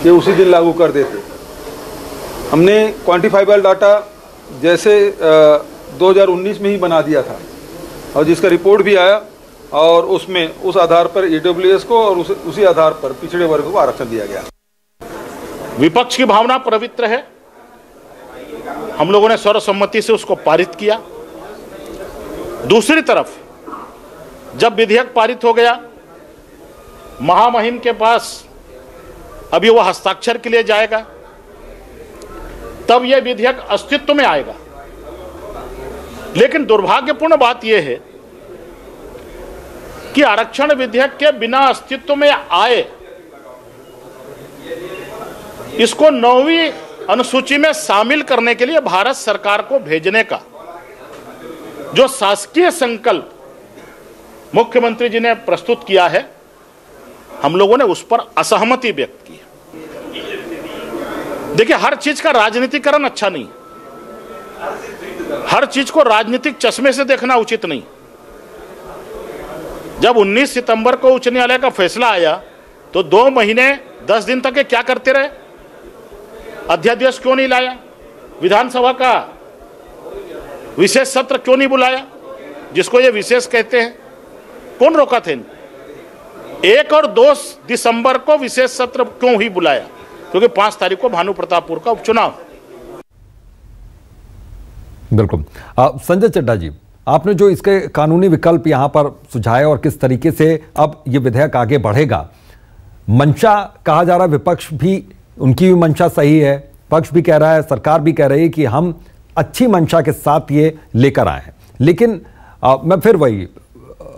ये उसी दिन लागू कर देते। हमने क्वांटिफाइबल डाटा जैसे 2019 में ही बना दिया था, और जिसका रिपोर्ट भी आया, और उसमें उस आधार पर ईडब्ल्यूएस को और उसी आधार पर पिछड़े वर्ग को आरक्षण दिया गया। विपक्ष की भावना पवित्र है, हम लोगों ने सर्वसम्मति से उसको पारित किया। दूसरी तरफ जब विधेयक पारित हो गया, महामहिम के पास अभी वह हस्ताक्षर के लिए जाएगा, तब यह विधेयक अस्तित्व में आएगा। लेकिन दुर्भाग्यपूर्ण बात यह है कि आरक्षण विधेयक के बिना अस्तित्व में आए इसको 9वीं अनुसूची में शामिल करने के लिए भारत सरकार को भेजने का जो शासकीय संकल्प मुख्यमंत्री जी ने प्रस्तुत किया है, हम लोगों ने उस पर असहमति व्यक्त की है। देखिए, हर चीज का राजनीतिकरण अच्छा नहीं, हर चीज को राजनीतिक चश्मे से देखना उचित नहीं। जब 19 सितंबर को उच्च न्यायालय का फैसला आया तो 2 महीने 10 दिन तक क्या करते रहे? अध्यादेश क्यों नहीं लाया? विधानसभा का विशेष सत्र क्यों नहीं बुलाया, जिसको ये विशेष कहते हैं? कौन रोका थे? 1 और 2 दिसंबर को विशेष सत्र क्यों ही बुलाया? क्योंकि 5 तारीख को भानु प्रतापपुर का उपचुनाव। बिल्कुल। संजय चड्ढा जी, आपने जो इसके कानूनी विकल्प यहां पर सुझाए और किस तरीके से अब ये विधेयक आगे बढ़ेगा, मंशा कहा जा रहा है, विपक्ष भी, उनकी भी मंशा सही है, पक्ष भी कह रहा है, सरकार भी कह रही है कि हम अच्छी मंशा के साथ ये लेकर आए हैं। लेकिन मैं फिर वही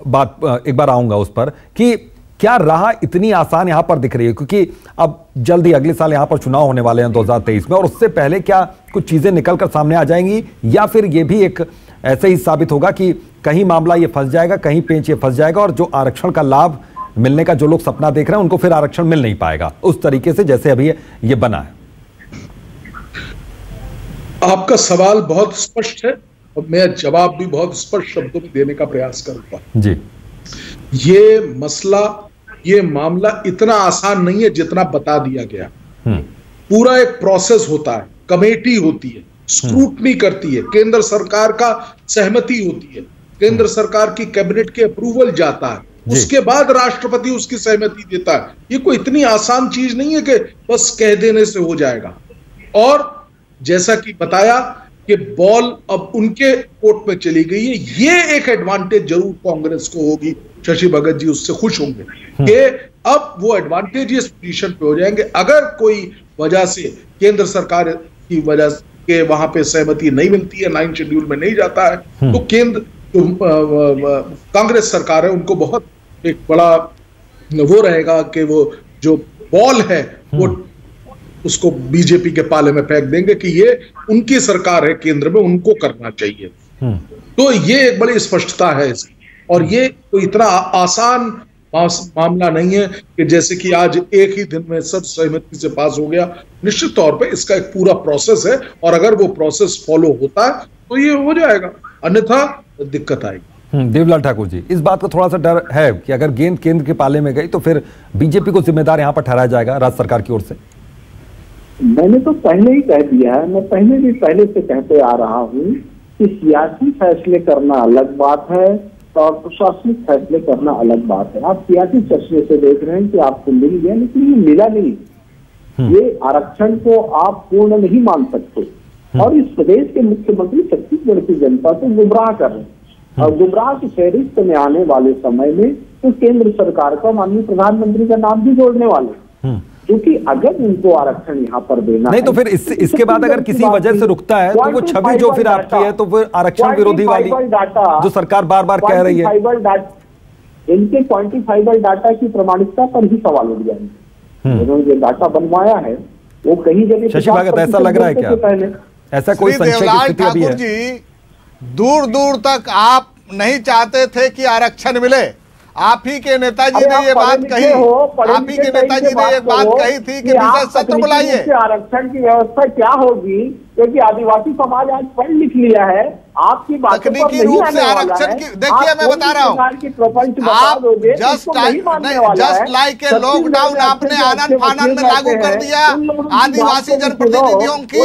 बात एक बार आऊंगा उस पर कि क्या राह इतनी आसान यहां पर दिख रही है, क्योंकि अब जल्द ही अगले साल यहां पर चुनाव होने वाले हैं 2023 में, और उससे पहले क्या कुछ चीजें निकलकर सामने आ जाएंगी, या फिर यह भी एक ऐसे ही साबित होगा कि कहीं मामला ये फंस जाएगा, कहीं पेंच ये फंस जाएगा, और जो आरक्षण का लाभ मिलने का जो लोग सपना देख रहे हैं उनको फिर आरक्षण मिल नहीं पाएगा उस तरीके से जैसे अभी ये बना है? आपका सवाल बहुत स्पष्ट है और मैं जवाब भी बहुत स्पष्ट शब्दों में देने का प्रयास करूंगा जी। ये मसला, ये मामला इतना आसान नहीं है जितना बता दिया गया। पूरा एक प्रोसेस होता है, कमेटी होती है, स्क्रूटनी करती है, केंद्र सरकार का सहमति होती है, केंद्र सरकार की कैबिनेट के अप्रूवल जाता है, उसके बाद राष्ट्रपति उसकी सहमति देता है। ये कोई इतनी आसान चीज नहीं है कि बस कह देने से हो जाएगा। और जैसा कि बताया कि बॉल अब उनके कोर्ट में चली गई है, ये एक एडवांटेज जरूर कांग्रेस को होगी। शशि भगत जी उससे खुश होंगे कि अब वो एडवांटेजियस पोजीशन पे हो जाएंगे। अगर कोई वजह से केंद्र सरकार की वजह के वहां पे सहमति नहीं मिलती है, 9 शेड्यूल में नहीं जाता है, तो केंद्र कांग्रेस सरकार है उनको बहुत एक बड़ा वो रहेगा कि वो जो बॉल है वो उसको बीजेपी के पाले में फेंक देंगे कि ये उनकी सरकार है केंद्र में, उनको करना चाहिए। तो ये एक बड़ी स्पष्टता है इसकी, और ये कोई इतना आसान मामला नहीं है कि जैसे कि आज एक ही दिन में सब सहमति से पास हो गया। निश्चित तौर पे इसका एक पूरा प्रोसेस है, और अगर वो प्रोसेस फॉलो होता है तो ये हो जाएगा, अन्यथा दिक्कत आएगी। देवलाल ठाकुर जी, इस बात का थोड़ा सा डर है कि अगर गेंद केंद्र के पाले में गई तो फिर बीजेपी को जिम्मेदार यहां पर ठहराया जाएगा राज्य सरकार की ओर से? मैंने तो पहले ही कह दिया है, मैं पहले से कहते आ रहा हूँ कि सियासी फैसले करना अलग बात है और प्रशासनिक फैसले करना अलग बात है। आप सियासी फैसले से देख रहे हैं कि आपको मिल गया, लेकिन ये मिला नहीं। ये आरक्षण को आप पूर्ण नहीं मान सकते, और इस प्रदेश के मुख्यमंत्री छत्तीसगढ़ की जनता को गुमराह कर रहे हैं, और गुमराह की फहरिस्त में आने वाले समय में तो केंद्र सरकार का माननीय प्रधानमंत्री का नाम भी जोड़ने वाले, क्योंकि अगर उनको आरक्षण यहाँ पर देना नहीं तो फिर इसके बाद अगर किसी वजह से रुकता है तो वो छवि जो फिर आपकी है तो फिर आरक्षण विरोधी वाली जो सरकार बार बार कह रही है, इनके क्वांटिफाइबल डाटा की प्रमाणिकता पर ही सवाल उठ जाएंगे। उन्होंने जो डाटा बनवाया है वो कहीं जगह शशि भगत ऐसा लग रहा है क्या, ऐसा कोई संशय की स्थिति अभी है? दूर दूर तक आप नहीं चाहते थे कि आरक्षण मिले, आप ही के नेताजी ने ये बात कही, आप ही के नेताजी ने ये बात कही थी कि विशेष सत्र बुलाइए। आरक्षण की व्यवस्था क्या होगी, क्योंकि आदिवासी समाज आज पढ़ लिख लिया है, आपकी तकनीकी रूप से आरक्षण की, देखिए मैं बता रहा हूँ, आप जस्ट लाइक ए लॉकडाउन आपने आनंद फानन में लागू कर दिया आदिवासी जनप्रतिनिधियों की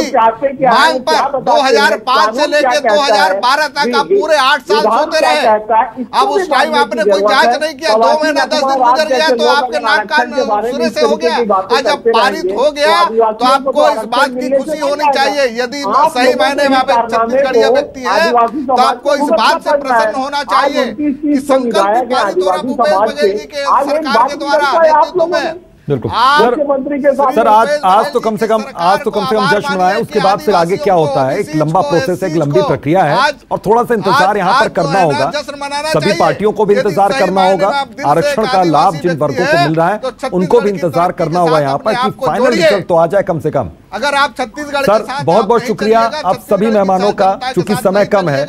मांग पर। 2005 से लेकर 2012 तक आप पूरे 8 साल सोते रहे। अब उस टाइम आपने कोई जांच नहीं किया, 2 महीना 10 दिन गुजर गया तो आपके नाक कान सुने से हो गया। आज जब पारित हो गया तो आपको इस बात की खुशी होनी चाहिए, यदि सही मायने में आप छत्तीसगढ़िया व्यक्ति है तो आपको इस बात से प्रसन्न होना चाहिए कि संकल्प पारित हो रहा भूपेश बघेल जी के सरकार के द्वारा नेतृत्व में। बिल्कुल सर, आज तो कम से कम जश्न मनाएं, उसके बाद फिर आगे क्या होता है, एक लंबा प्रोसेस है, एक लंबी प्रक्रिया है, और थोड़ा सा इंतजार यहाँ पर करना होगा। सभी पार्टियों को भी इंतजार करना होगा, आरक्षण का लाभ जिन वर्गों को मिल रहा है उनको भी इंतजार करना होगा यहाँ पर कि फाइनल रिजल्ट तो आ जाए कम से कम। अगर आप छत्तीसगढ़ सर बहुत बहुत शुक्रिया आप सभी मेहमानों का, चूंकि समय कम है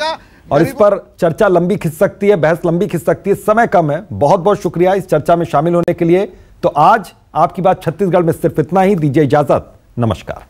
और इस पर चर्चा लंबी खिंच सकती है, बहस लंबी खिंच सकती है, समय कम है। बहुत बहुत शुक्रिया इस चर्चा में शामिल होने के लिए। तो आज आपकी बात छत्तीसगढ़ में सिर्फ इतना ही, दीजिए इजाजत, नमस्कार।